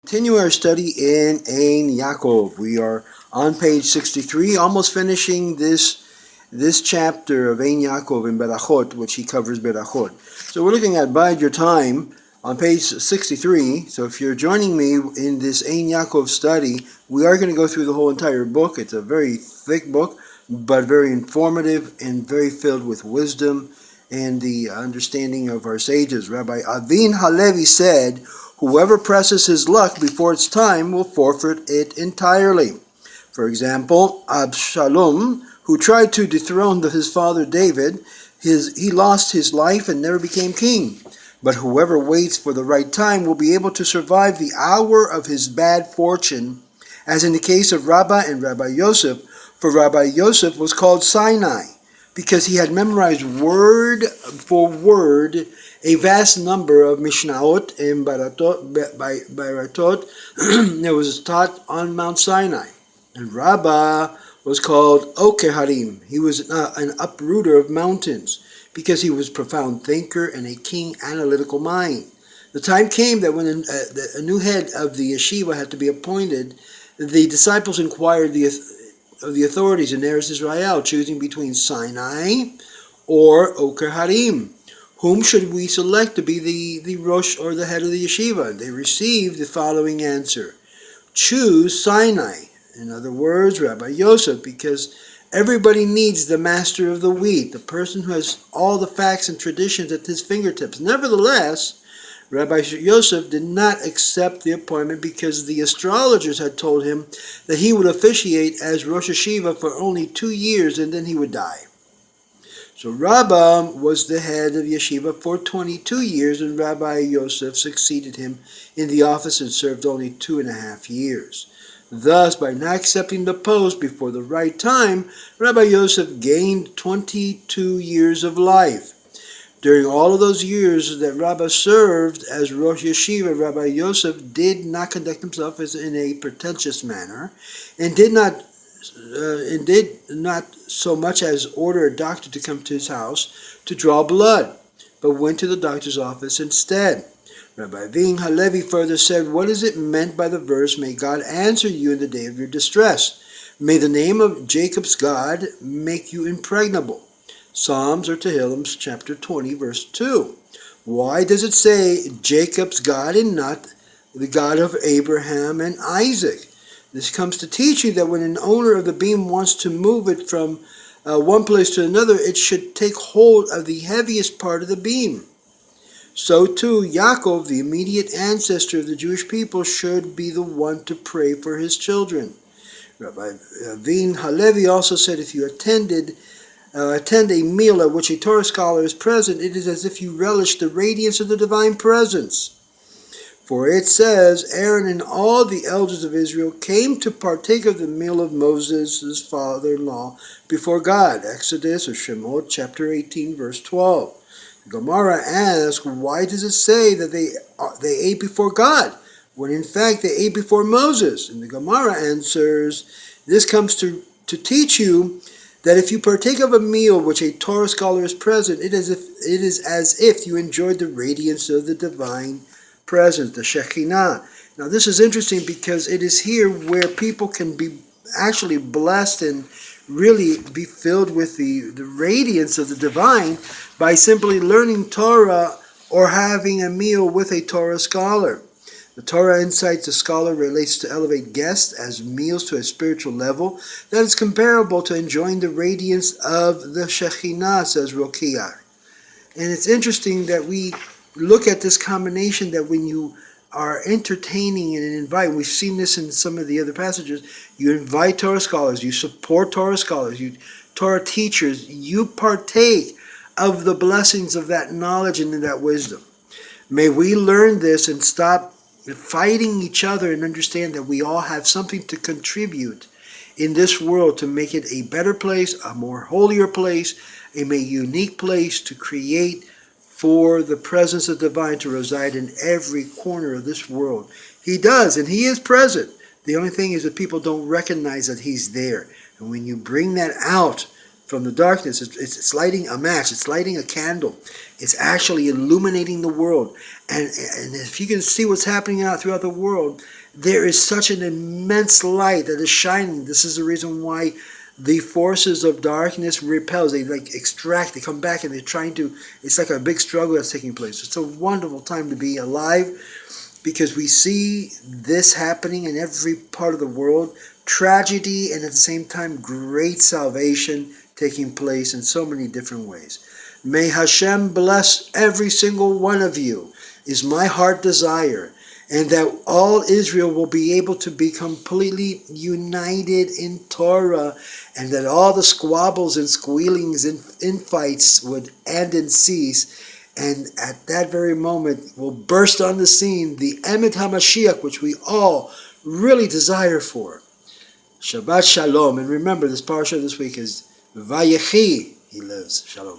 Continue our study in Yacov. We are on page 63, almost finishing this chapter of Yacov in Berachot, which he covers Berachot. So we're looking at Bide Your Time on page 63. So if you're joining me in this Yacov study, we are going to go through the whole entire book. It's a very thick book, but very informative and very filled with wisdom and the understanding of our sages. Rabbi Avin Halevi said, "Whoever presses his luck before its time will forfeit it entirely." For example, Absalom, who tried to dethrone his father David, he lost his life and never became king. But whoever waits for the right time will be able to survive the hour of his bad fortune, as in the case of Rabbah and Rabbi Yosef. For Rabbi Yosef was called Sinai, because he had memorized word for word a vast number of Mishnahot and Baratot that was taught on Mount Sinai. And Rabbah was called Okeharim. He was an uprooter of mountains, because he was a profound thinker and a keen analytical mind. The time came that when a new head of the yeshiva had to be appointed, the disciples inquired of the authorities in Eretz Israel, choosing between Sinai or Okeharim. Whom should we select to be the Rosh or the head of the yeshiva? They received the following answer: choose Sinai. In other words, Rabbi Yosef, because everybody needs the master of the wheat, the person who has all the facts and traditions at his fingertips. Nevertheless, Rabbi Yosef did not accept the appointment because the astrologers had told him that he would officiate as Rosh Yeshiva for only 2 years and then he would die. So Rabbah was the head of yeshiva for 22 years, and Rabbi Yosef succeeded him in the office and served only 2.5 years. Thus, by not accepting the post before the right time, Rabbi Yosef gained 22 years of life. During all of those years that Rabbah served as Rosh Yeshiva, Rabbi Yosef did not conduct himself in a pretentious manner, and did not so much as order a doctor to come to his house to draw blood, but went to the doctor's office instead. Rabbi Avin Halevi further said, "What is it meant by the verse, 'May God answer you in the day of your distress'? May the name of Jacob's God make you impregnable." Psalms or Tehillim chapter 20 verse 2. Why does it say Jacob's God and not the God of Abraham and Isaac? This comes to teach you that when an owner of the beam wants to move it from one place to another, it should take hold of the heaviest part of the beam. So too, Yacov, the immediate ancestor of the Jewish people, should be the one to pray for his children. Rabbi Avin Halevi also said, if you attend a meal at which a Torah scholar is present, it is as if you relish the radiance of the divine presence. For it says, Aaron and all the elders of Israel came to partake of the meal of Moses, his father-in-law, before God. Exodus or Shemot chapter 18, verse 12. The Gemara asks, why does it say that they ate before God, when in fact they ate before Moses? And the Gemara answers, this comes to teach you that if you partake of a meal which a Torah scholar is present, it is as if you enjoyed the radiance of the divine presence, the Shekinah. Now this is interesting because it is here where people can be actually blessed and really be filled with the radiance of the divine by simply learning Torah or having a meal with a Torah scholar. The Torah insights the scholar relates to elevate guests as meals to a spiritual level that is comparable to enjoying the radiance of the Shekinah, says Rokiach. And it's interesting that we look at this combination, that when you are entertaining and invite, we've seen this in some of the other passages, you invite Torah scholars, you support Torah scholars, you Torah teachers, you partake of the blessings of that knowledge and that wisdom. May we learn this and stop fighting each other and understand that we all have something to contribute in this world to make it a better place, a more holier place, a more unique place to create for the presence of the divine to reside in every corner of this world. He does, and he is present. The only thing is that people don't recognize that he's there. And when you bring that out from the darkness. It's lighting a match. It's lighting a candle. It's actually illuminating the world. And if you can see what's happening out throughout the world, there is such an immense light that is shining. This is the reason why the forces of darkness repels. They extract, they come back, and they're trying to, it's like a big struggle that's taking place. It's a wonderful time to be alive, because we see this happening in every part of the world. Tragedy, and at the same time great salvation taking place in so many different ways. May Hashem bless every single one of you, is my heart desire. And that all Israel will be able to be completely united in Torah, and that all the squabbles and squealings and infights would end and cease. And at that very moment will burst on the scene the Emet HaMashiach, which we all really desire for. Shabbat Shalom. And remember, this parasha this week is Vayechi, he lives. Shalom.